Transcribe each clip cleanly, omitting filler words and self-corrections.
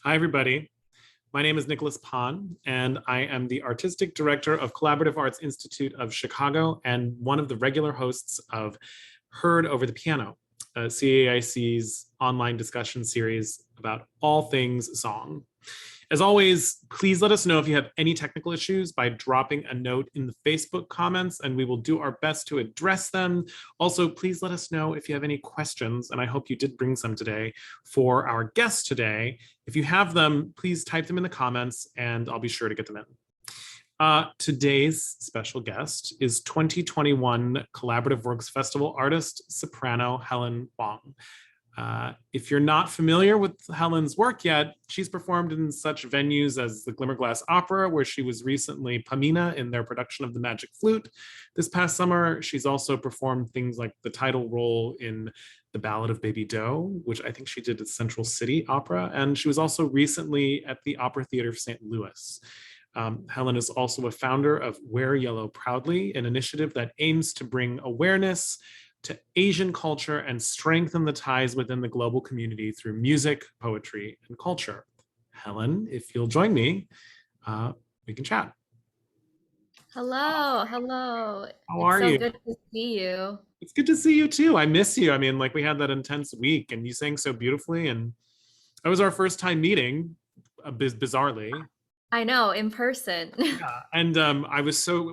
Hi, everybody. My name is Nicholas PHAN, and I am the Artistic Director of Collaborative Arts Institute of Chicago and one of the regular hosts of Heard Over the Piano, CAIC's online discussion series about all things song. As always, please let us know if you have any technical issues by dropping a note in the Facebook comments, and we will do our best to address them. Also, please let us know if you have any questions, and I hope you did bring some today for our guest today. If you have them, please type them in the comments, and I'll be sure to get them in. Today's special guest is 2021 Collaborative Works Festival artist, soprano Helen Wong. If you're not familiar with Helen's work yet, she's performed in such venues as the Glimmerglass Opera, where she was recently Pamina in their production of The Magic Flute. This past summer, she's also performed things like the title role in The Ballad of Baby Doe, which I think she did at Central City Opera, and she was also recently at the Opera Theater of St. Louis. Helen is also a founder of Wear Yellow Proudly, an initiative that aims to bring awareness to Asian culture and strengthen the ties within the global community through music, poetry, and culture. Helen, if you'll join me, we can chat. Hello, hello. How It's are so you? good to see you. It's good to see you too. I miss you. I mean, like we had that intense week and you sang so beautifully, and that was our first time meeting, bizarrely. I know, in person. Yeah, and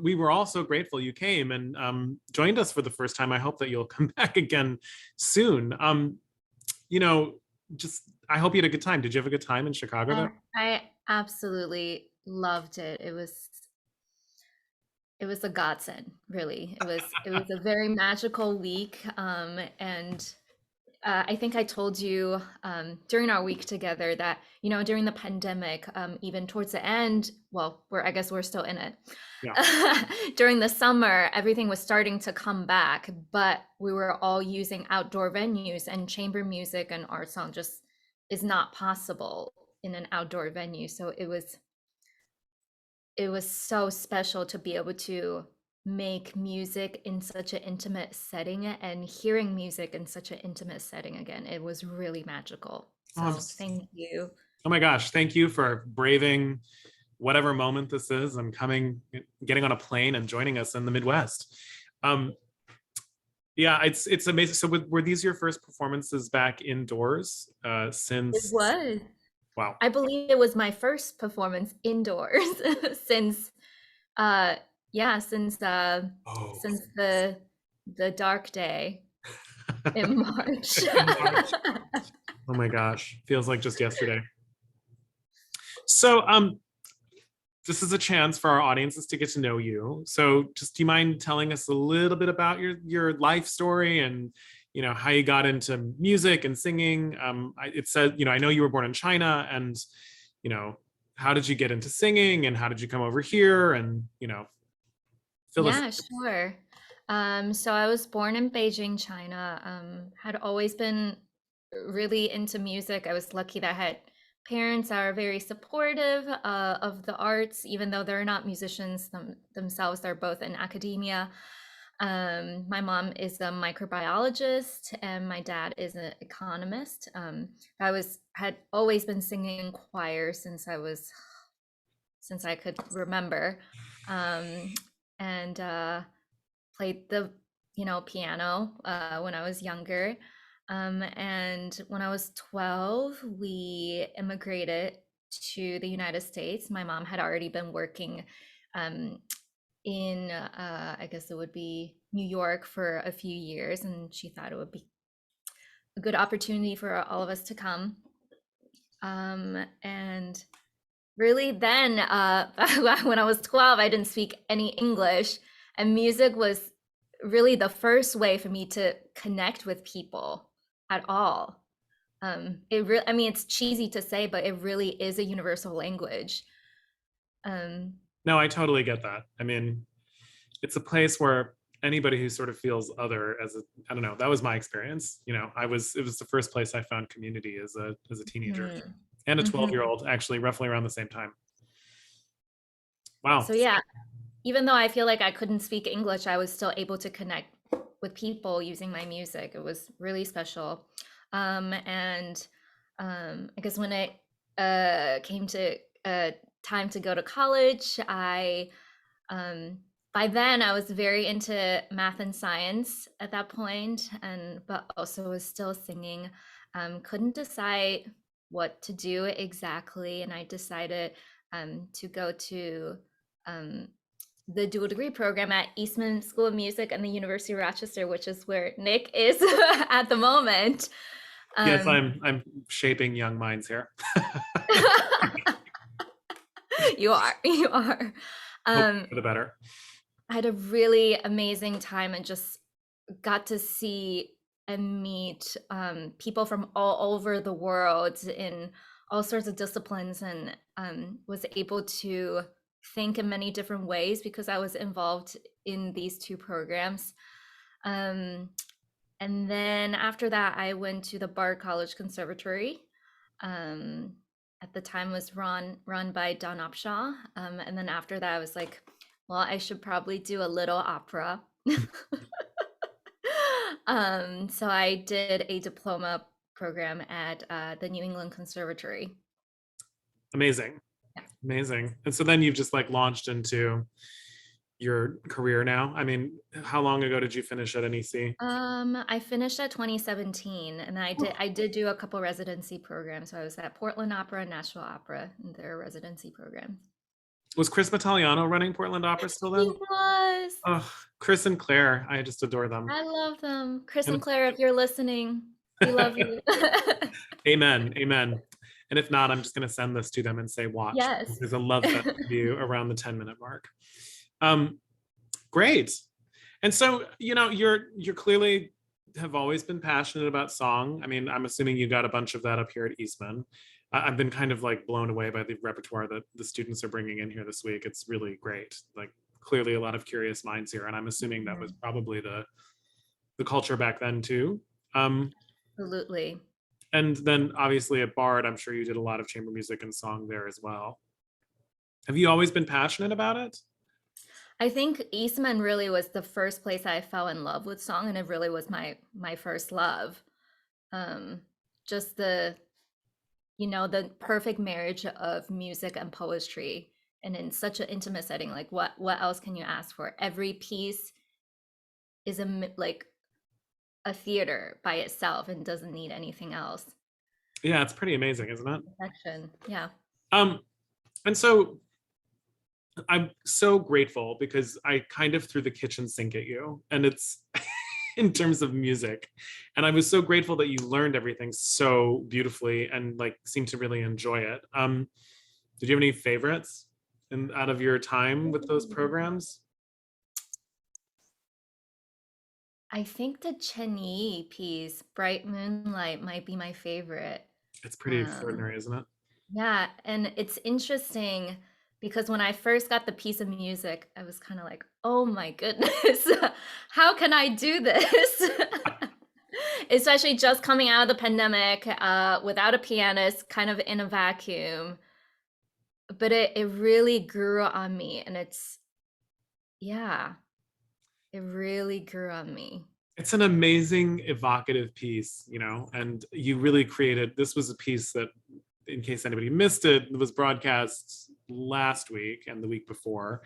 we were all so grateful you came and joined us for the first time. I hope that you'll come back again soon. You know, just I hope you had a good time. Did you have a good time in Chicago though? I absolutely loved it. It was a godsend, really. It was a very magical week. And I think I told you during our week together that, during the pandemic, even towards the end, well, I guess we're still in it. Yeah. During the summer, everything was starting to come back, but we were all using outdoor venues, and chamber music and art song just is not possible in an outdoor venue. So it was so special to be able to make music in such an intimate setting and hearing music in such an intimate setting again. It was really magical. Oh, So thank you. oh my gosh, thank you for braving whatever moment this is and getting on a plane and joining us in the Midwest. Um, yeah, it's amazing. So were these your first performances back indoors It since? was. Wow. I believe it was my first performance indoors since uh yeah, Oh, since the dark day in March. in March. Oh my gosh, feels like just yesterday. So this is a chance for our audiences to get to know you. So just do you mind telling us a little bit about your life story and how you got into music and singing? It said, I know you were born in China, and you know, how did you get into singing and how did you come over here? And fill us. Yeah, sure. So I was born in Beijing, China. Had always been really into music. I was lucky that I had parents that are very supportive of the arts, even though they're not musicians themselves. They're both in academia. My mom is a microbiologist, and my dad is an economist. Had always been singing in choir since I could remember. Um, and played the piano when I was younger. And when I was 12, we immigrated to the United States. My mom had already been working um, in I guess it would be New York for a few years, and she thought it would be a good opportunity for all of us to come. And really, then, when I was 12, I didn't speak any English, and music was really the first way for me to connect with people at all. I mean, it's cheesy to say, but it really is a universal language. Um, No, I totally get that. I mean, it's a place where anybody who sort of feels other I don't know, that was my experience. It was the first place I found community as a teenager mhm, and a 12-year mhm. old, actually, roughly around the same time. Wow. So yeah, even though I feel like I couldn't speak English, I was still able to connect with people using my music. It was really special. And I guess came to time to go to college, I by then I was very into math and science at that point, and but also was still singing. Couldn't decide what to do exactly, and I decided to go to um, the dual degree program at Eastman School of Music and the University of Rochester, which is where Nick is at the moment. Yes, Um, I'm shaping young minds here. you are, you are. Hope Um, for the better. I had a really amazing time and just got to see and meet people from all over the world in all sorts of disciplines, and was able to think in many different ways because I was involved in these two programs. Um, and then after that, I went to the Bard College Conservatory. Um, at the time was run by Don Upshaw. And then after that, I was like, well, I should probably do a little opera. So I did a diploma program at the New England Conservatory. Amazing. Yeah. Amazing. And so then you've just like launched into your career now. I mean, how long ago did you finish at NEC? I finished at 2017, and I did do a couple residency programs. So I was at Portland Opera and Nashville Opera in their residency programs. Was Chris Battagliano running Portland Opera still He then? was. Oh, Chris and Claire, I just adore them. I love them. Chris and And Claire, if you're listening, we love you. amen, amen. And if not, I'm just going to send this to them and say, watch. Yes. There's a love fest for you around the 10-minute mark. Um, Great. And so, you're clearly have always been passionate about song. I mean, I'm assuming you got a bunch of that up here at Eastman. I've been kind of like blown away by the repertoire that the students are bringing in here this week. It's really great. Like clearly a lot of curious minds here, and I'm assuming that was probably the culture back then too. Um, Absolutely. and then obviously at Bard, I'm sure you did a lot of chamber music and song there as well. Have you always been passionate about it? I think Eastman really was the first place I fell in love with song, and it really was my first love. Um, just the perfect marriage of music and poetry, and in such an intimate setting. Like what else can you ask for? Every piece is like a theater by itself and doesn't need anything else. Yeah, it's pretty amazing, isn't it? Perfection. Yeah. Um, and so I'm so grateful because I kind of threw the kitchen sink at you, and it's in terms of music. And I was so grateful that you learned everything so beautifully and like seemed to really enjoy it. Did you have any favorites out of your time with those programs? I think the Chen Yi piece, Bright Moonlight, might be my favorite. It's pretty Um, extraordinary, isn't it? yeah, and it's interesting because when I first got the piece of music, I was kind of like, oh my goodness, how can I do this? Especially just coming out of the pandemic, without a pianist, kind of in a vacuum. But it really grew on me, and yeah, it really grew on me. It's an amazing evocative piece, and you really created, this was a piece that, in case anybody missed it, it was broadcast last week and the week before,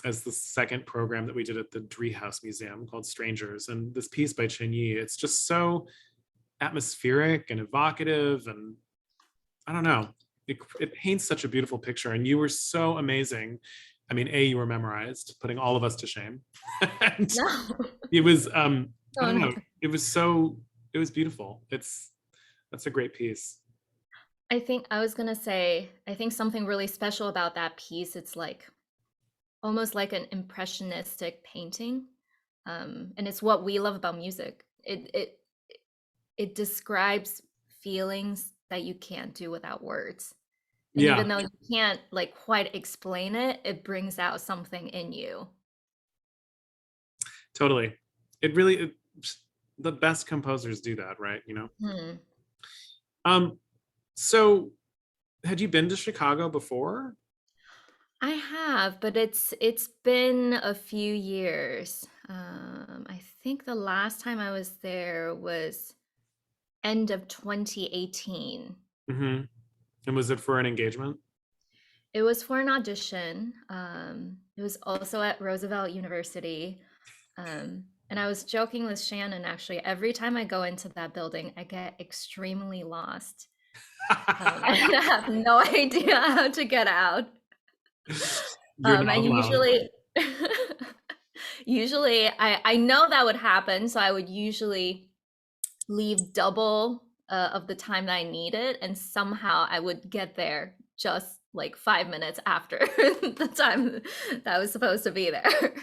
as the second program that we did at the Driehaus Museum called Strangers. And this piece by Chen Yi, it's just so atmospheric and evocative, and I don't know, it paints such a beautiful picture. And you were so amazing. I mean, you were memorized, putting all of us to shame. And No. it was I Oh don't no. know, it was beautiful. That's a great piece. I was gonna say, I think something really special about that piece, it's like almost like an impressionistic painting. And it's what we love about music. It describes feelings that you can't do without words. And Yeah, even though you can't like quite explain it, it brings out something in you. totally. It really the best composers do that, right? Hmm. um so had you been to Chicago before? I have, but it's been a few years. I think the last time I was there was end of 2018. Hmm. And was it for an engagement? It was for an audition. It was also at Roosevelt University. And I was joking with Shannon actually, every time I go into that building, I get extremely lost. And I have no idea how to get out. You're not And alone. usually I know that would happen, so I would usually leave double of the time that I needed, and somehow I would get there just like 5 minutes after the time that I was supposed to be there.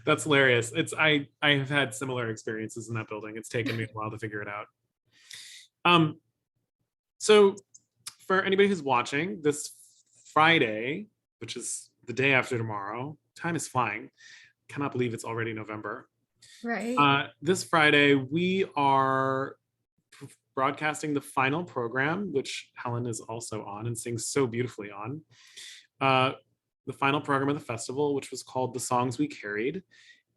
That's hilarious. I have had similar experiences in that building. It's taken me a while to figure it out. Um, so for anybody who's watching, this Friday, which is the day after tomorrow, time is flying. Cannot believe it's already November. Right. This Friday, we are broadcasting the final program, which Helen is also on and sings so beautifully on. The final program of the festival, which was called The Songs We Carried.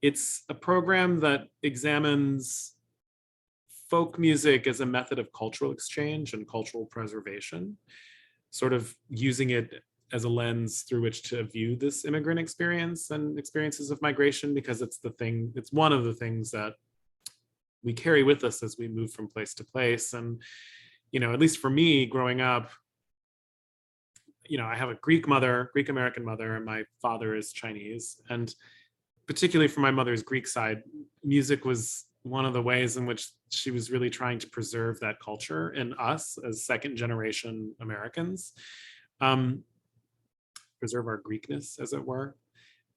It's a program that examines folk music as a method of cultural exchange and cultural preservation, sort of using it as a lens through which to view this immigrant experience and experiences of migration, because it's one of the things that we carry with us as we move from place to place. And, at least for me growing up, I have a Greek American mother, and my father is Chinese. And particularly for my mother's Greek side, music was one of the ways in which she was really trying to preserve that culture in us as second generation Americans, preserve our Greekness, as it were.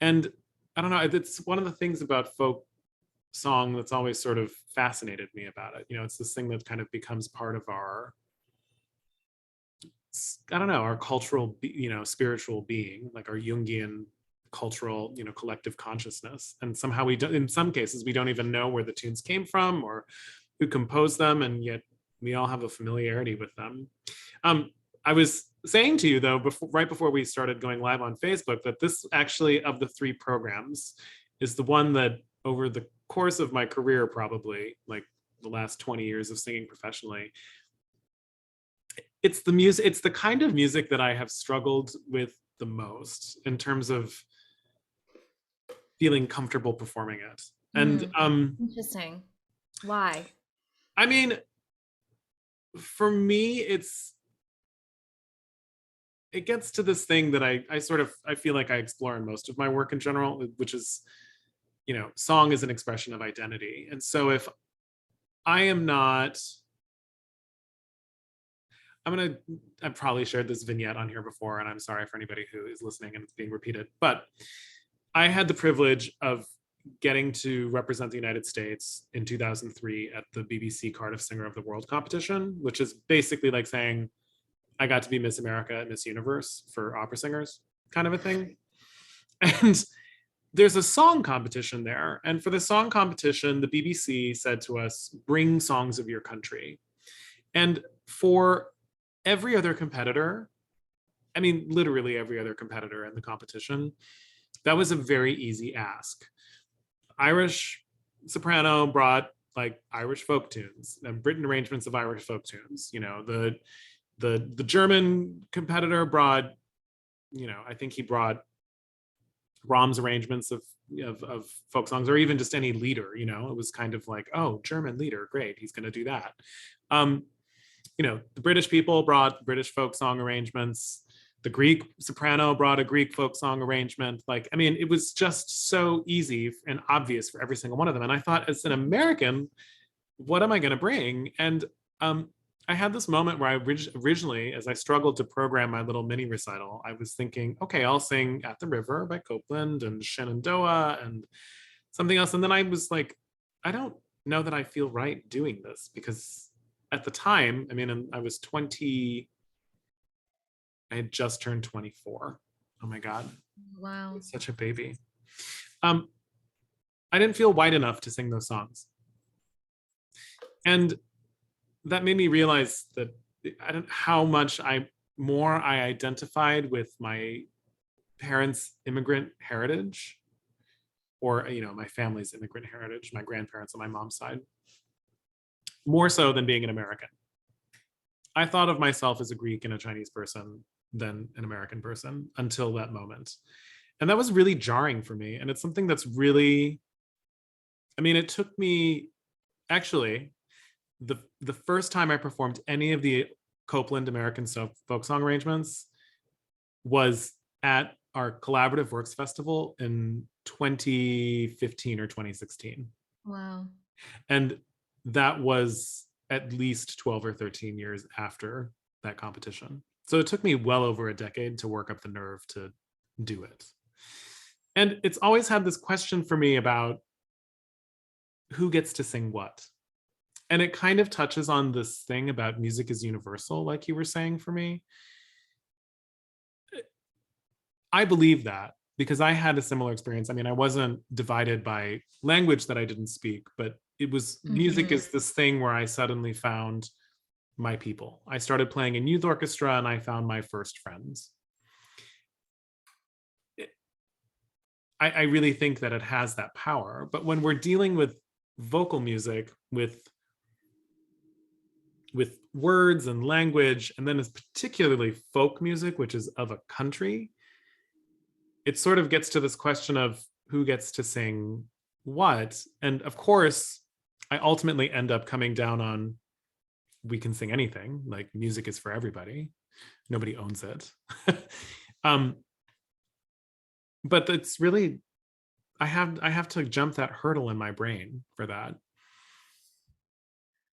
And I don't know, it's one of the things about folk song that's always sort of fascinated me about it. It's this thing that kind of becomes part of our, I don't know, our cultural, spiritual being, like our Jungian cultural, collective consciousness. And somehow we don't, in some cases, we don't even know where the tunes came from or who composed them, and yet we all have a familiarity with them. I was saying to you though, right before we started going live on Facebook, that this actually, of the three programs, is the one that over the course of my career, probably like the last 20 years of singing professionally, it's the kind of music that I have struggled with the most in terms of feeling comfortable performing it. And Interesting. Why? I mean, for me, it gets to this thing that I feel like I explore in most of my work in general, which is, song is an expression of identity. And so if I am not, I've probably shared this vignette on here before, and I'm sorry for anybody who is listening and it's being repeated, but I had the privilege of getting to represent the United States in 2003 at the BBC Cardiff Singer of the World competition, which is basically like saying I got to be Miss America and Miss Universe for opera singers, kind of a thing. And there's a song competition there. And for the song competition, the BBC said to us, bring songs of your country. And for every other competitor, I mean, literally every other competitor in the competition, that was a very easy ask. Irish soprano brought like Irish folk tunes and written arrangements of Irish folk tunes. The German competitor brought, I think he brought Brahms arrangements of folk songs, or even just any leader. It was kind of like, oh, German leader, great, he's going to do that. The British people brought British folk song arrangements. The Greek soprano brought a Greek folk song arrangement. It was just so easy and obvious for every single one of them. And I thought, as an American, what am I going to bring? And I had this moment where I originally, as I struggled to program my little mini recital, I was thinking, okay, I'll sing At the River by Copeland and Shenandoah and something else. And then I was like, I don't know that I feel right doing this, because at the time, I was 20, I had just turned 24. Oh my God. Wow. Such a baby. I didn't feel white enough to sing those songs. And that made me realize that how much I identified with my parents' immigrant heritage, or my family's immigrant heritage, my grandparents on my mom's side, more so than being an American. I thought of myself as a Greek and a Chinese person than an American person until that moment. And that was really jarring for me. And it's something that's really, I mean, it took me actually the first time I performed any of the Copeland American folk song arrangements was at our Collaborative Works Festival in 2015 or 2016. Wow. And that was at least 12 or 13 years after that competition. So it took me well over a decade to work up the nerve to do it. And it's always had this question for me about who gets to sing what. And it kind of touches on this thing about music is universal, like you were saying for me. I believe that because I had a similar experience. I mean, I wasn't divided by language that I didn't speak, but it was music is this thing where I suddenly found my people. I started playing in youth orchestra and I found my first friends. I really think that it has that power. But when we're dealing with vocal music, with words and language, and then it's particularly folk music, which is of a country, it sort of gets to this question of who gets to sing what. And of course, I ultimately end up coming down on we can sing anything, like music is for everybody. Nobody owns it. But it's really, I have to jump that hurdle in my brain for that.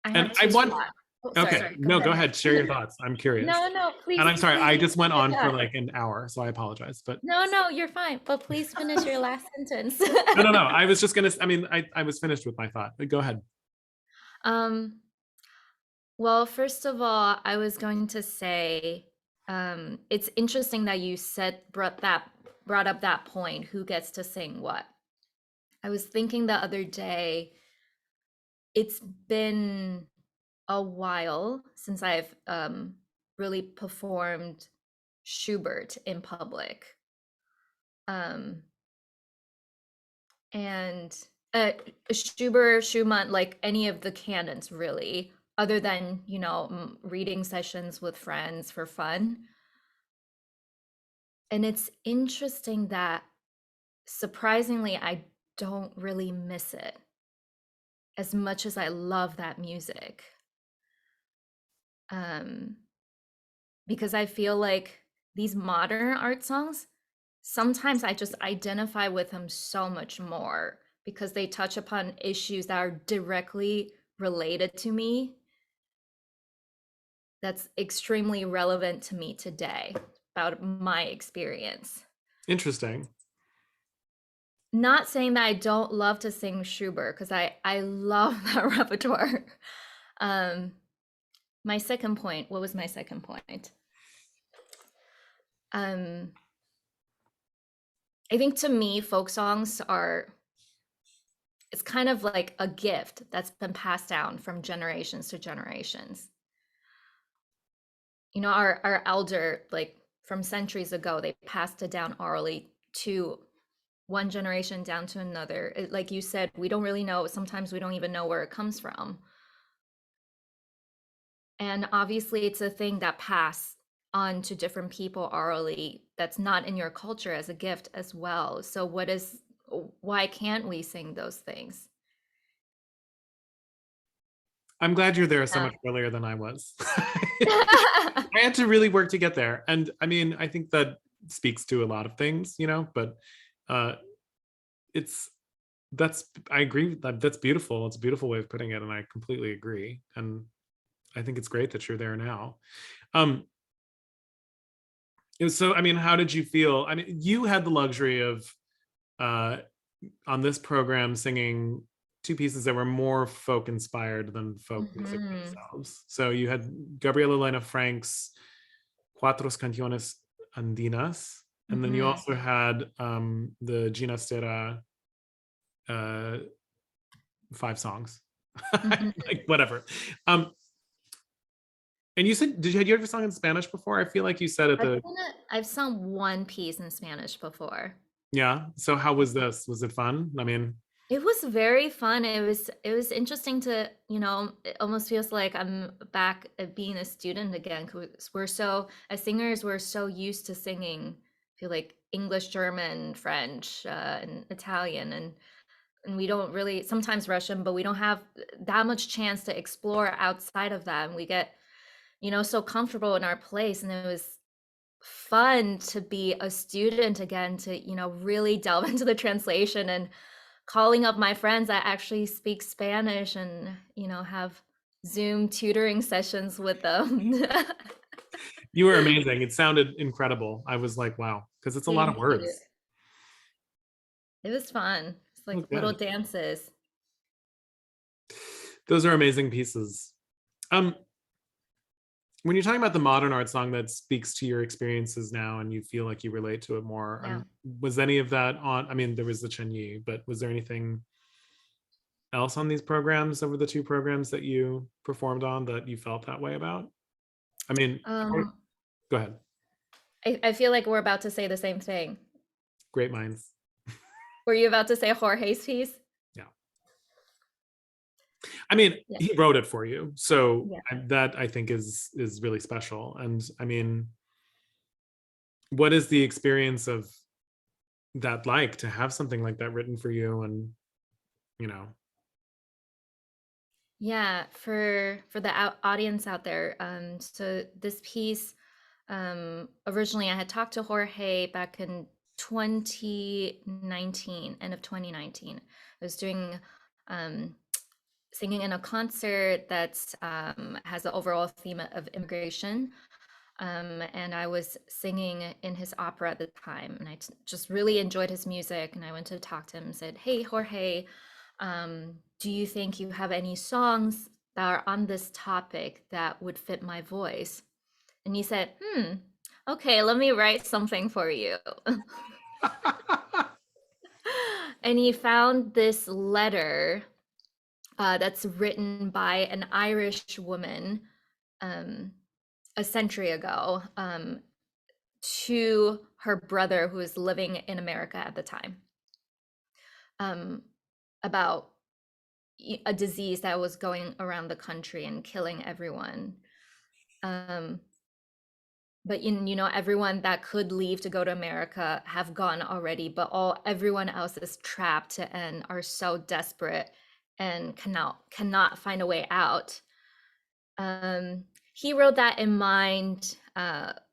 I And have I two want, thoughts. Oh, okay, sorry. no, go ahead, share your thoughts. I'm curious. No, And please, I'm sorry, I please. just went on for Yeah. like an hour, so I apologize. But No, you're fine. But please finish your last sentence. no. I was just gonna. I mean, I was finished with my thought. But go ahead. Um, well, first of all, I was going to say, it's interesting that you brought up that point, who gets to sing what. I was thinking the other day, it's been a while since I've really performed Schubert in public. Um, and Schubert, Schumann, like any of the canons really, other than, reading sessions with friends for fun. And it's interesting that surprisingly, I don't really miss it as much as I love that music. Because I feel like these modern art songs, sometimes I just identify with them so much more because they touch upon issues that are directly related to me. That's extremely relevant to me today about my experience. Interesting. Not saying that I don't love to sing Schubert, because I love that repertoire. My second point, what was my second point? I think to me, folk songs it's kind of like a gift that's been passed down from generations to generations. Our elder, like from centuries ago, they passed it down orally to one generation down to another. Like you said, we don't really know. Sometimes we don't even know where it comes from. And obviously, it's a thing that passed on to different people orally that's not in your culture as a gift as well. So why can't we sing those things? I'm glad you're there so much earlier than I was. I had to really work to get there. And I mean, I think that speaks to a lot of things, but I agree that that's beautiful. It's a beautiful way of putting it. And I completely agree. And I think it's great that you're there now. So, I mean, how did you feel? I mean, you had the luxury of on this program singing two pieces that were more folk inspired than folk music themselves. So you had Gabriela Elena Frank's Cuatro Canciones Andinas, and then you also had the Gina Stera 5 songs, like whatever. And you said, had you ever sung in Spanish before? I feel like you said I've sung one piece in Spanish before. Yeah. So how was this? Was it fun? I mean, It was very fun. It was interesting to, it almost feels like I'm back at being a student again, because we're so, as singers, we're so used to singing, I feel like English, German, French, and Italian, and we don't really, sometimes Russian, but we don't have that much chance to explore outside of that. And we get, so comfortable in our place. And it was fun to be a student again, to, really delve into the translation and calling up my friends that actually speak Spanish and, have Zoom tutoring sessions with them. You were amazing. It sounded incredible. I was like, wow, because it's a lot of Thank you. words. It was fun. It's Oh, like little good. dances. Those are amazing pieces. Um, when you're talking about the modern art song that speaks to your experiences now and you feel like you relate to it more, Yeah. was any of that on? I mean, there was the Chen Yi, but was there anything else on these programs, over the two programs that you performed on, that you felt that way about? I mean, Um, go ahead. I feel like we're about to say the same thing. Great minds. Were you about to say Jorge's piece? Yeah. I mean, Yeah. he wrote it for you, so Yeah. that I think is really special. And I mean, what is the experience of that like, to have something like that written for you? And you know, Yeah, for the audience out there, so this piece, originally I had talked to Jorge back in 2019, end of 2019. I was doing singing in a concert that's has the overall theme of immigration. And I was singing in his opera at the time, and I just really enjoyed his music. And I went to talk to him and said, "Hey, Jorge, do you think you have any songs that are on this topic that would fit my voice?" And he said, okay, let me write something for you. And he found this letter that's written by an Irish woman um, a century ago, to her brother who was living in America at the time, um, about a disease that was going around the country and killing everyone. Um, but everyone that could leave to go to America have gone already, but everyone else is trapped and are so desperate and cannot find a way out. He wrote that in mind,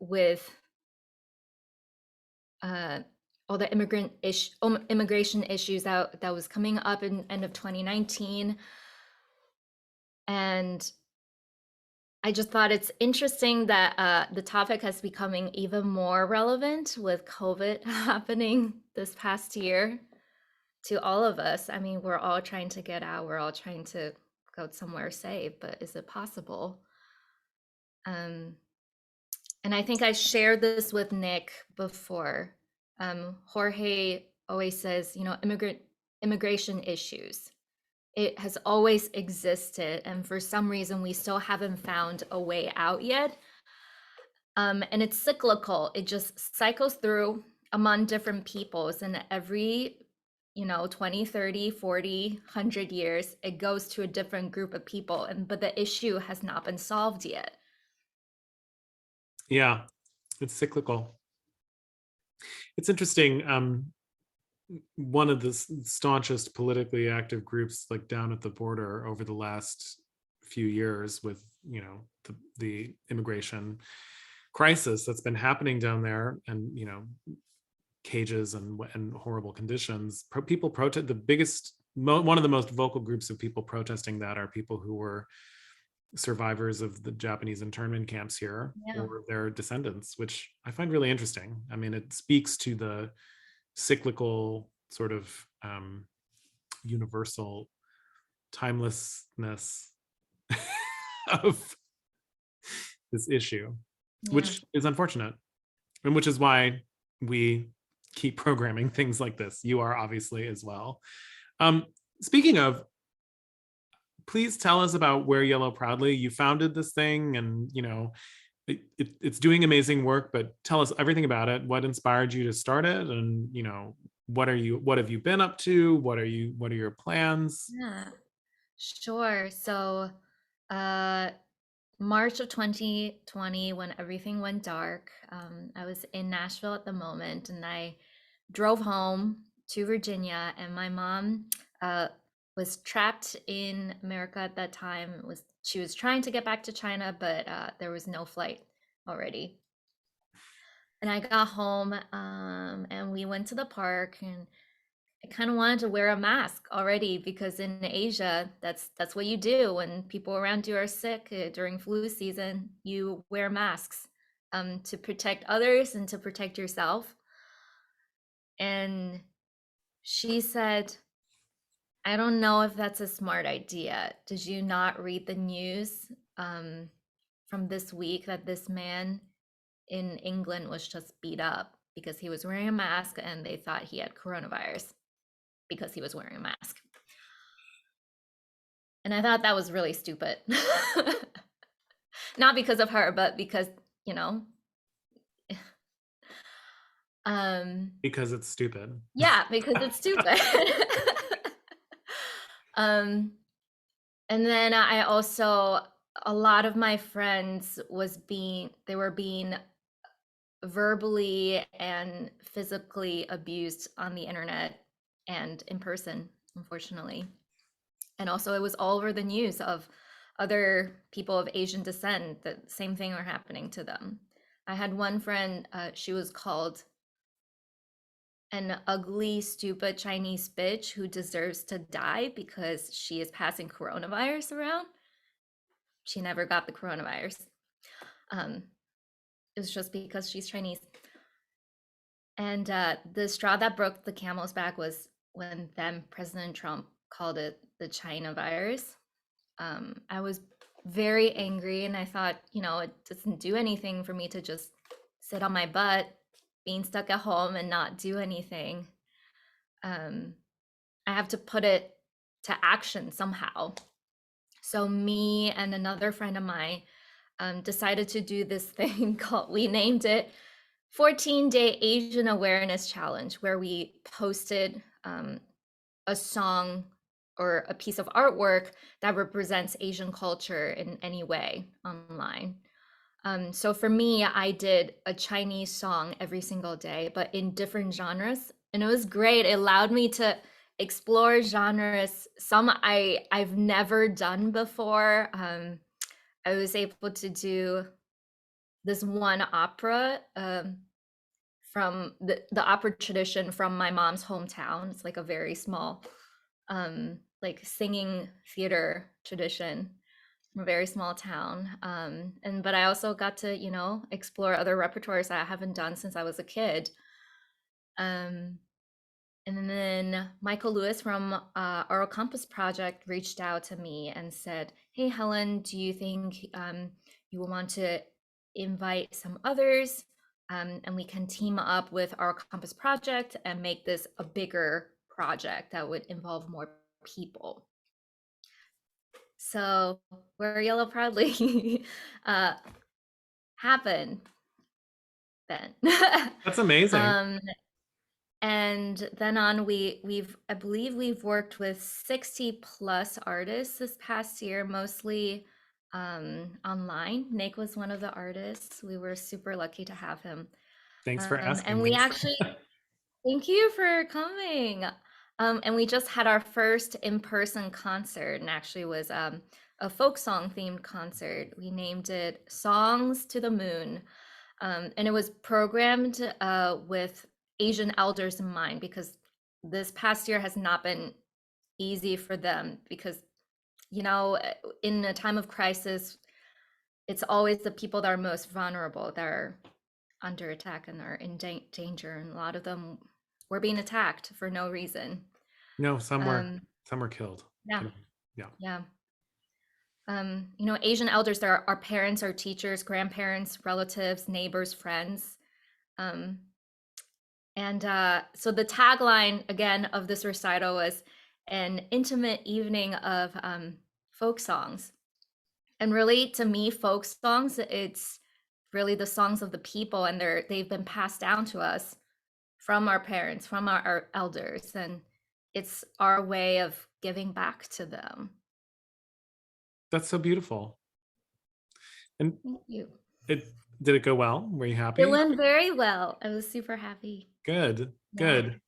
with uh, all the immigration issues that was coming up in end of 2019. And I just thought it's interesting that the topic has becoming even more relevant with COVID happening this past year to all of us. I mean, we're all trying to get out, we're all trying to go somewhere safe, but is it possible? Um, and I think I shared this with Nick before. Jorge always says, immigration issues. It has always existed, and for some reason, we still haven't found a way out yet. And it's cyclical. It just cycles through among different peoples, and every 20, 30, 40, 100 years, it goes to a different group of people, but the issue has not been solved yet. yeah, it's cyclical. It's interesting. One of the staunchest politically active groups, like down at the border over the last few years, with the immigration crisis that's been happening down there, and cages and horrible conditions. People protest. The biggest, one of the most vocal groups of people protesting that are people who were survivors of the Japanese internment camps here, Yeah. or their descendants, which I find really interesting. I mean, it speaks to the cyclical sort of universal timelessness of this issue, Yeah. which is unfortunate, and which is why we keep programming things like this. You are obviously as well. Speaking of, please tell us about Wear Yellow Proudly. You founded this thing, and it's doing amazing work, but tell us everything about it. What inspired you to start it, and what have you been up to? What are your plans? Yeah, sure. So, uh, March of 2020, when everything went dark, I was in Nashville at the moment, and I drove home to Virginia, and my mom uh, was trapped in America at that time. She was trying to get back to China, but there was no flight already. And I got home, and we went to the park, and I kind of wanted to wear a mask already because in Asia, that's what you do when people around you are sick during flu season. You wear masks to protect others and to protect yourself. And she said, "I don't know if that's a smart idea. Did you not read the news from this week that this man in England was just beat up because he was wearing a mask and they thought he had coronavirus because he was wearing a mask?" And I thought that was really stupid. Not because of her, but because, you know, um, Because it's stupid. yeah, because it's stupid. um, and then I also, a lot of my friends they were being verbally and physically abused on the internet and in person, unfortunately. And also it was all over the news of other people of Asian descent, the same thing were happening to them. I had one friend, she was called an ugly, stupid Chinese bitch who deserves to die because she is passing coronavirus around. She never got the coronavirus. Um, it was just because she's Chinese. And the straw that broke the camel's back was when then President Trump called it the China virus. I was very angry and I thought, it doesn't do anything for me to just sit on my butt, being stuck at home and not do anything. Um, I have to put it to action somehow. So me and another friend of mine decided to do this thing we named it 14-Day Asian Awareness Challenge, where we posted a song or a piece of artwork that represents Asian culture in any way online. So for me, I did a Chinese song every single day, but in different genres. And it was great. It allowed me to explore genres, some I've never done before. I was able to do this one opera from the opera tradition from my mom's hometown. It's like a very small like singing theater tradition from a very small town. And but I also got to, explore other repertoires that I haven't done since I was a kid. Um, and then Michael Lewis from Oral Compass Project reached out to me and said, "Hey, Helen, do you think you will want to invite some others, and we can team up with Oral Compass Project and make this a bigger project that would involve more people?" So Wear Yellow Proudly uh, happened then. That's amazing. um, and then on, I believe we've worked with 60 plus artists this past year, mostly online. Nick was one of the artists. We were super lucky to have him. Thanks for And asking we me. actually, thank you for coming. And we just had our first in-person concert, and actually was a folk song themed concert. We named it Songs to the Moon. And it was programmed with Asian elders in mind because this past year has not been easy for them because, in a time of crisis, it's always the people that are most vulnerable that are under attack and are in danger. And a lot of them were being attacked for no reason. No, Um, some were killed. yeah, Yeah. yeah. Asian elders, there are our parents, our teachers, grandparents, relatives, neighbors, friends. Um, And so the tagline again of this recital was an intimate evening of folk songs. And really, to me, folk songs, it's really the songs of the people, and they've been passed down to us from our parents, from our elders, and it's our way of giving back to them. That's so beautiful. And Thank you. it did it go well? Were you It happy? went very well. I was super happy. Good, Yeah, good.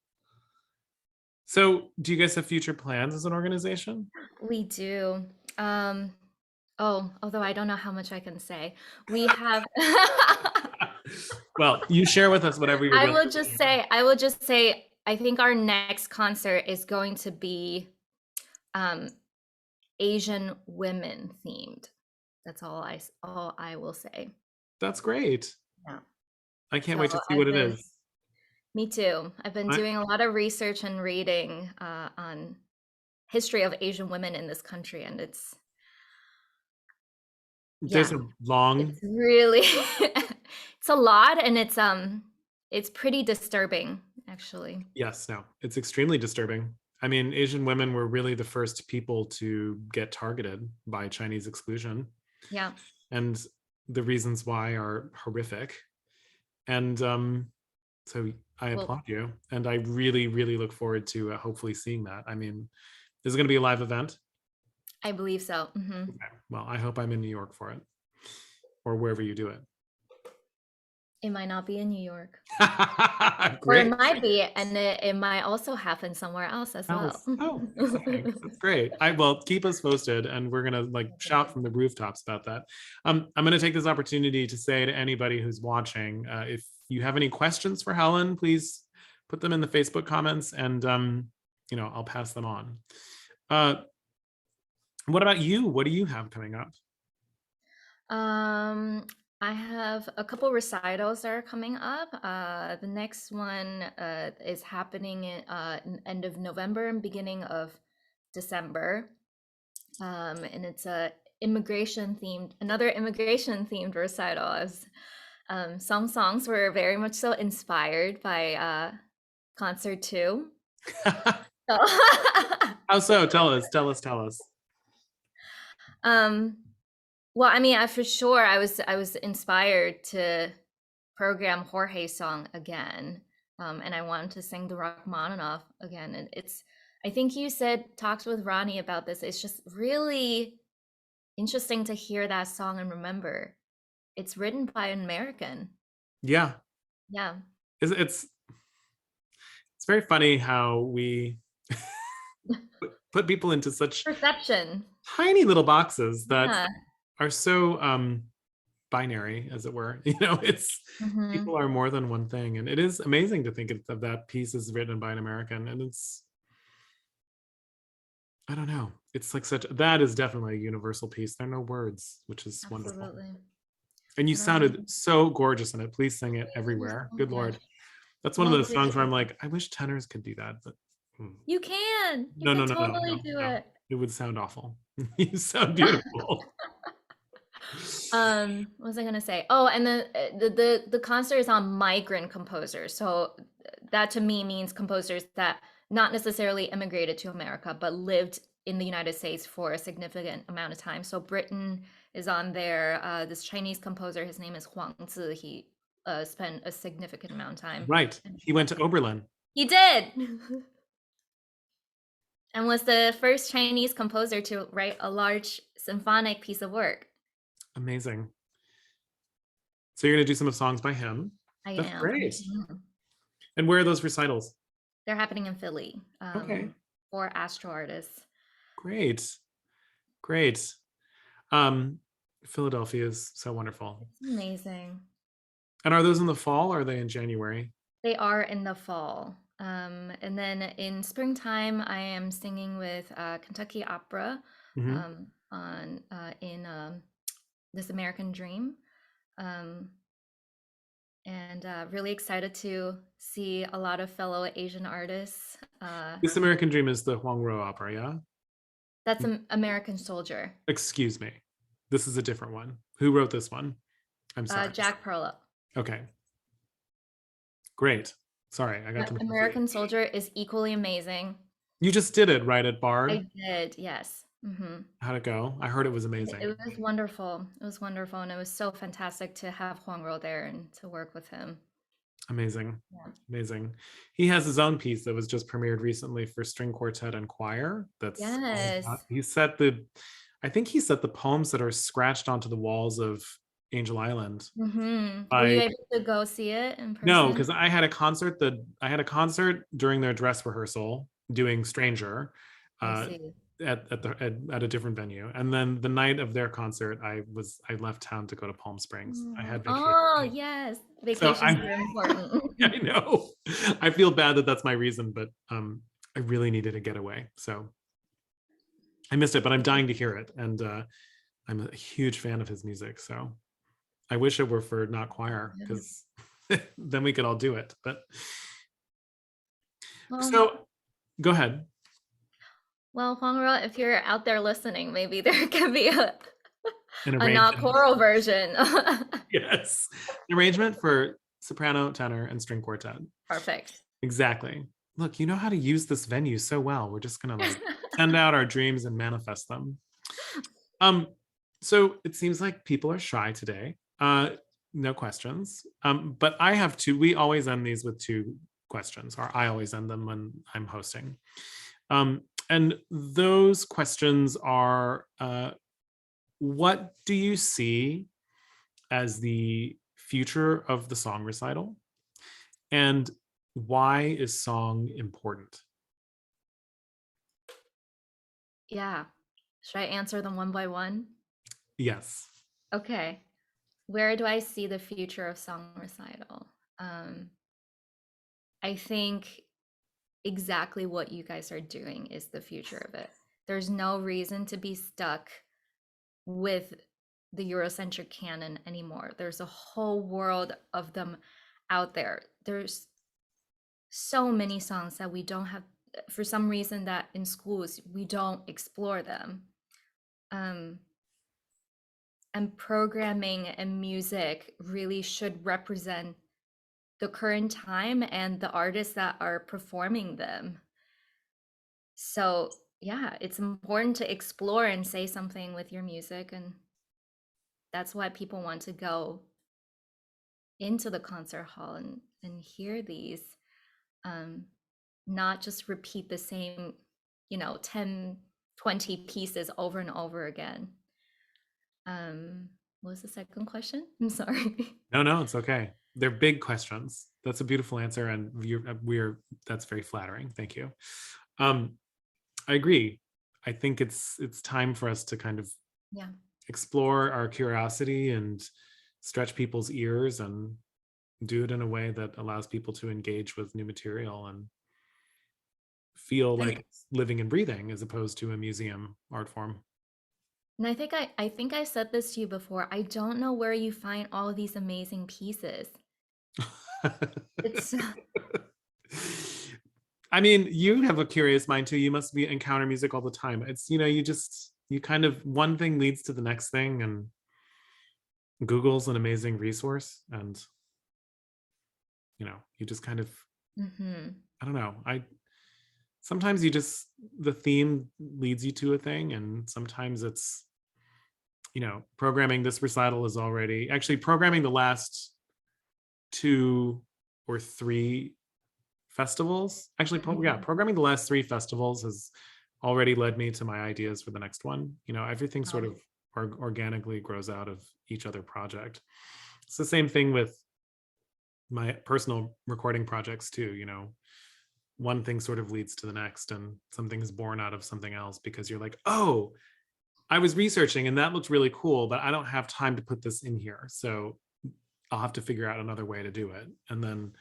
So do you guys have future plans as an organization? we do. Um, oh, although I don't know how much I can say. We have Well, you share with us whatever you're willing to share. I will just say, I think our next concert is going to be um Asian women themed. That's all I will say. That's great. Yeah. I can't So wait to see what it is. me too. I've been I, doing a lot of research and reading on history of Asian women in this country, and there's yeah, a long, it's really it's a lot, and it's pretty disturbing, actually. yes, no, it's extremely disturbing. I mean, Asian women were really the first people to get targeted by Chinese exclusion, Yeah. and the reasons why are horrific. And so I Well, applaud you, and I really, really look forward to hopefully seeing that. I mean, is it going to be a live event? I believe so. Hmm. Okay. Well, I hope I'm in New York for it, or wherever you do it. It might not be in New York. Or it Great. might be, and it might also happen somewhere else as well. Else. Oh, thanks. That's great. I will keep us posted, and we're gonna like shout from the rooftops about that. I'm gonna take this opportunity to say to anybody who's watching, if you have any questions for Helen, please put them in the Facebook comments, and I'll pass them on. What about you? What do you have coming up? Um, I have a couple recitals that are coming up. The next one is happening in end of November and beginning of December. And it's another immigration themed recital. Some songs were very much so inspired by concert two. So, How so? Tell us. Tell us. Tell us. um, well, I mean, for sure, I was inspired to program Jorge's song again, and I wanted to sing the Rachmaninoff again. And I think you said talked with Ronnie about this. It's just really interesting to hear that song and remember it's written by an American. Yeah, Yeah, it's very funny how we put people into such perception. tiny little boxes that Yeah. are so binary, as it were. It's Hmm. people are more than one thing, and it is amazing to think of that piece is written by an American, and I don't know, it's like that is definitely a universal piece. There are no words, which is wonderful. Absolutely. And you I don't know. sounded so gorgeous in it. Please sing it Thank you everywhere. so Good much. Lord. That's one of Well, those songs where appreciate I'm it. like, I wish tenors could do that, but You can. You no, no, can no, no, totally no, do no. it. It would sound awful. You sound beautiful. What was I gonna say? Oh, and the concert is on migrant composers. So that to me means composers that not necessarily immigrated to America, but lived in the United States for a significant amount of time. So Britain is on there. This Chinese composer, his name is Huang Zi. He spent a significant amount of time. Right. He went to Oberlin. He did, and was the first Chinese composer to write a large symphonic piece of work. Amazing. So you're going to do some of songs by him. I That's am. great. Mhm. And where are those recitals? They're happening in Philly, Okay. for Astro artists. Great. Great. Um, Philadelphia is so wonderful. It's amazing. And are those in the fall or are they in January? They are in the fall. And then in springtime, I am singing with Kentucky Opera Hmm. on in This American Dream. Um, and really excited to see a lot of fellow Asian artists. This American Dream is the Huang Ro opera, yeah? That's an American Soldier. Excuse me. This is a different one. Who wrote this one? I'm sorry. Jack Perlow. Okay. Great. Sorry, I got them confused. American Soldier is equally amazing. You just did it right at I Bard. did, yes. How'd it go? I heard it was It amazing. was wonderful. It was wonderful, and it was so fantastic to have Huang Ro there and to work with him. Amazing. Yeah. Amazing. He has his own piece that was just premiered recently for string quartet and choir. That's all Yes. about, he set the, I think he set the poems that are scratched onto the walls of Angel Island Were you by, able to go see it in no, person? because I had a concert during their dress rehearsal doing Stranger I uh, see. at a different venue. And then the night of their concert, I left town to go to Palm Springs. I Mm. had vacation. Oh, yes. So Vacations I'm are important. I know. I feel bad that that's my reason, but I really needed a getaway. So I missed it, but I'm dying to hear it. And I'm a huge fan of his music. So I wish it were for not choir Yeah. because then we could all do it. But Well, so go ahead. well, Huangra, if you're out there listening, maybe there can be An a not arrangement. choral version. Yes. An arrangement for soprano, tenor, and string quartet. Perfect. Exactly. Look, you know how to use this venue so well. We're just gonna like send out our dreams and manifest them. Um, so it seems like people are shy today. No questions. But I have two. We always end these with two questions, or I always end them when I'm hosting. And those questions are what do you see as the future of the song recital? And why is song important? Yeah. Should I answer them one by one? Yes. Okay. Where do I see the future of song recital? Um, I think exactly what you guys are doing is the future of it. There's no reason to be stuck with the Eurocentric canon anymore. There's a whole world of them out there. There's so many songs that we don't have for some reason that in schools we don't explore them. Um, and programming and music really should represent the current time and the artists that are performing them. So, yeah, it's important to explore and say something with your music. And that's why people want to go into the concert hall and hear these, um, not just repeat the same, 10, 20 pieces over and over again. What was the second question? I'm sorry. No, it's okay. They're big questions. That's a beautiful answer, and we're that's very flattering. Thank you. Um, I agree. I think it's time for us to kind of Yeah. explore our curiosity and stretch people's ears and do it in a way that allows people to engage with new material and feel And like it's living and breathing as opposed to a museum art form. and I think I said this to you before. I don't know where you find all of these amazing pieces. It's I mean, you have a curious mind too. You must be encounter music all the time. It's, you kind of one thing leads to the next thing, and Google's an amazing resource. And, you just kind of, Mhm. I don't know. Sometimes the theme leads you to a thing, and sometimes it's, programming this recital is already actually programming the last two or three festivals. Actually, yeah, Mhm. programming the last three festivals has already led me to my ideas for the next one. Everything sort Wow. of organically grows out of each other project. It's the same thing with my personal recording projects too. One thing sort of leads to the next, and something is born out of something else because you're like, oh, I was researching and that looked really cool, but I don't have time to put this in here. So I'll have to figure out another way to do it. And then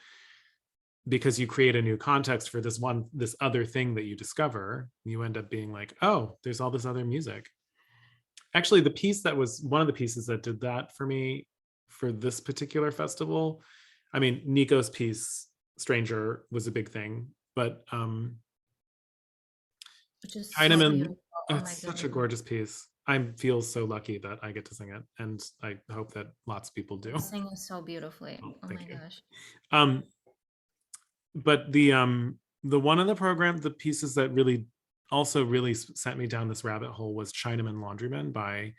because you create a new context for this other thing that you discover, you end up being like, oh, there's all this other music. Actually, the piece that was one of the pieces that did that for me for this particular festival, I mean, Nico's piece, Stranger, was a big thing, but Which is so Heinemann, beautiful. Oh my it's such a goodness. gorgeous piece. I feel so lucky that I get to sing it, and I hope that lots of people You do. sing it so beautifully. Oh, Oh my thank you. gosh. Um, but the one in the program, the pieces that really sent me down this rabbit hole was Chinaman Laundryman by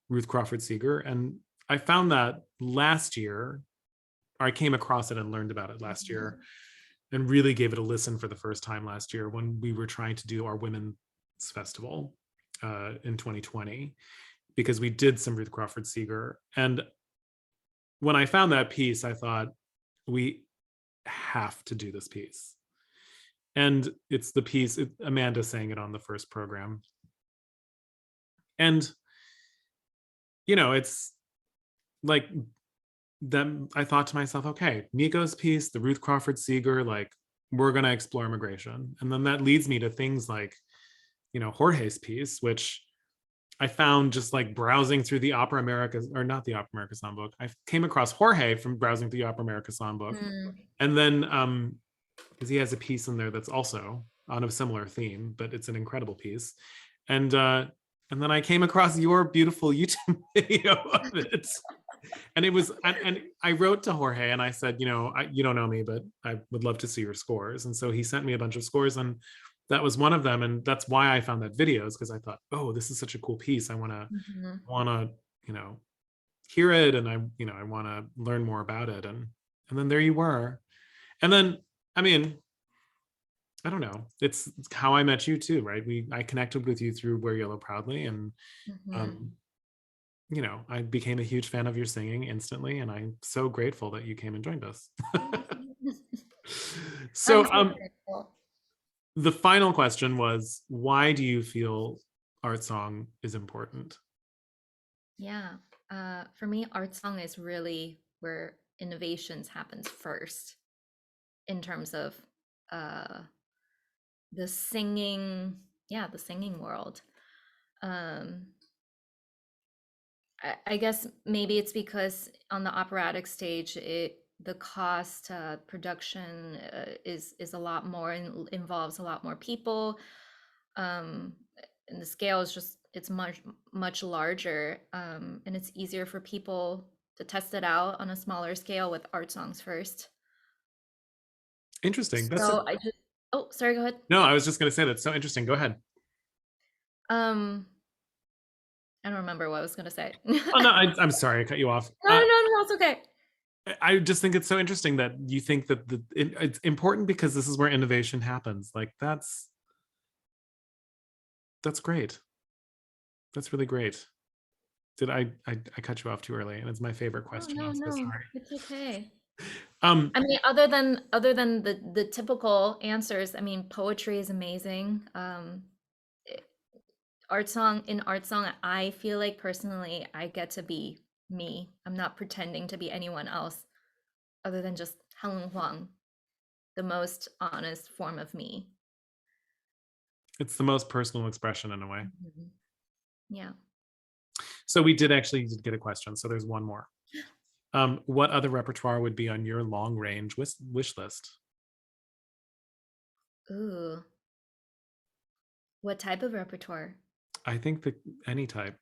Ruth Crawford Seeger. And I found that last year I came across it and learned about it last Mhm. year, and really gave it a listen for the first time last year when we were trying to do our women's festival in 2020, because we did some Ruth Crawford Seeger. And when I found that piece, I thought, we have to do this piece. And it's the piece, Amanda sang it on the first program. And, it's like, then I thought to myself, okay, Nico's piece, the Ruth Crawford Seeger, like, we're going to explore immigration. And then that leads me to things like, Jorge's piece, which I found just like browsing through the Opera America, or not the Opera America songbook. I came across Jorge from browsing through the Opera America songbook. Mm. And then, because he has a piece in there that's also on a similar theme, but it's an incredible piece. And then I came across your beautiful YouTube video of it. And it was, and I wrote to Jorge and I said, you don't know me, but I would love to see your scores. And so he sent me a bunch of scores, and that was one of them. And that's why I found that video, is because I thought, oh, this is such a cool piece. I Mhm. want to, hear it. And I want to learn more about it. And then there you were. And then, I mean, I don't know. It's how I met you too, right? I connected with you through Wear Yellow Proudly, and Mhm. um, I became a huge fan of your singing instantly, and I'm so grateful that you came and joined us. I'm So, so grateful. the final question was, why do you feel art song is important? Yeah. For me, art song is really where innovations happens first in terms of uh, the singing, yeah, the singing world. Um, I guess maybe it's because on the operatic stage, the cost production is a lot more and involves a lot more people, um, and the scale is just it's much larger, and it's easier for people to test it out on a smaller scale with art songs first. Interesting. So I just oh sorry, go ahead. No, I was just going to say that's so interesting. Go ahead. Um, I don't remember what I was gonna say. Oh no, I'm sorry, I cut you off. No, no, no, no, it's okay. I just think it's so interesting that you think that it's important because this is where innovation happens. Like that's great. That's really great. Did I cut you off too early? And it's my favorite No, question. no, I'm so no, sorry. it's okay. Um, I mean, other than the typical answers, I mean, poetry is amazing. I- art song, I feel like personally, I get to be me. I'm not pretending to be anyone else other than just Helen Huang, the most honest form of me. it's the most personal expression in a way. Mhm. Yeah. So we did actually get a question. So there's one more. What other repertoire would be on your long range wish list? Ooh, what type of repertoire? I think that any type.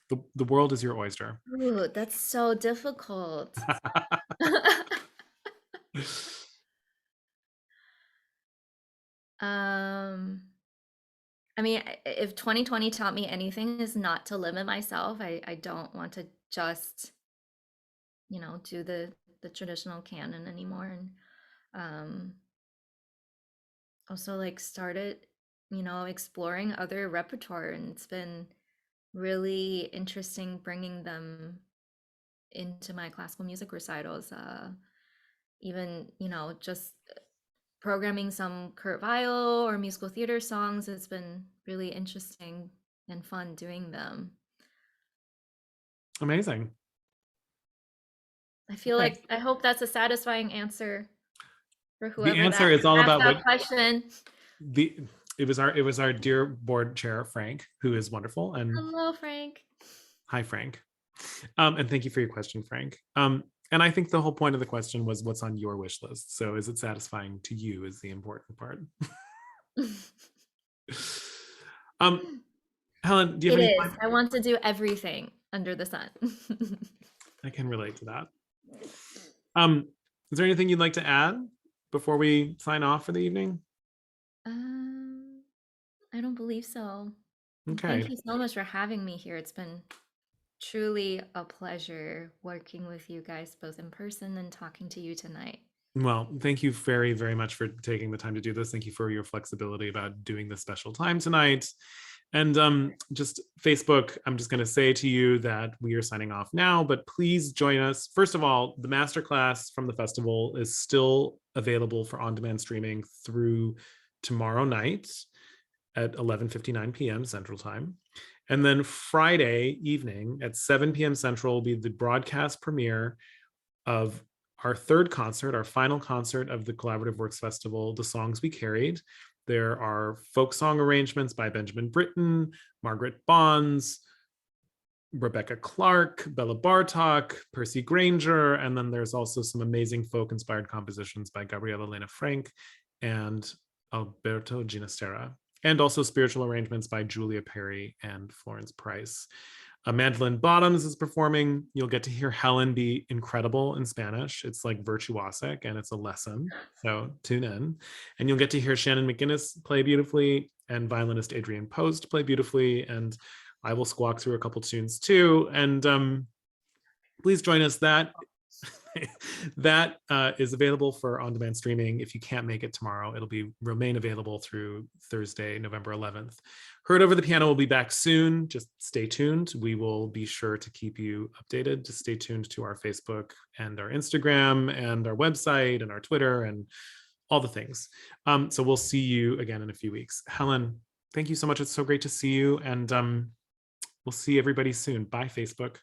The world is your oyster. Ooh, that's so difficult. Um, I mean, if 2020 taught me anything is not to limit myself. I don't want to just, do the traditional canon anymore. And um also like started, exploring other repertoire, and it's been really interesting bringing them into my classical music recitals. Even, just programming some Kurt Weill or musical theater songs. It's been really interesting and fun doing them. Amazing. I feel Okay. like I hope that's a satisfying answer for The whoever answer that is all asked about what that question. the it was our dear board chair Frank, who is wonderful. And Hello, Frank. hi, Frank. And thank you for your question, Frank. And I think the whole point of the question was, what's on your wish list? So is it satisfying to you is the important part. um, Helen, do you It have any is. final? I want to do everything under the sun. I can relate to that. Um, is there anything you'd like to add before we sign off for the evening? I don't believe so. Okay. Thank you so much for having me here. It's been truly a pleasure working with you guys both in person and talking to you tonight. Well, thank you very, very much for taking the time to do this. Thank you for your flexibility about doing this special time tonight. And just Facebook, I'm just going to say to you that we are signing off now, but please join us. First of all, the masterclass from the festival is still available for on-demand streaming through tomorrow night at 11:59 p.m. Central Time. And then Friday evening at 7 p.m. Central will be the broadcast premiere of our third concert, our final concert of the Collaborative Works Festival, The Songs We Carried. There are folk song arrangements by Benjamin Britten, Margaret Bonds, Rebecca Clark, Bella Bartok, Percy Granger, and then there's also some amazing folk-inspired compositions by Gabriela Lena Frank and Alberto Ginastera, and also spiritual arrangements by Julia Perry and Florence Price. Mandolin Bottoms is performing. You'll get to hear Helen be incredible in Spanish. It's like virtuosic and it's a lesson. So tune in. And you'll get to hear Shannon McGinnis play beautifully and violinist Adrian Post play beautifully. And I will squawk through a couple tunes too. And please join us. That is available for on-demand streaming. If you can't make it tomorrow, it'll remain available through Thursday, November 11th. Heard Over the Piano will be back soon. Just stay tuned. We will be sure to keep you updated. Just stay tuned to our Facebook and our Instagram and our website and our Twitter and all the things. So we'll see you again in a few weeks. Helen, thank you so much. It's so great to see you. And we'll see everybody soon. Bye, Facebook.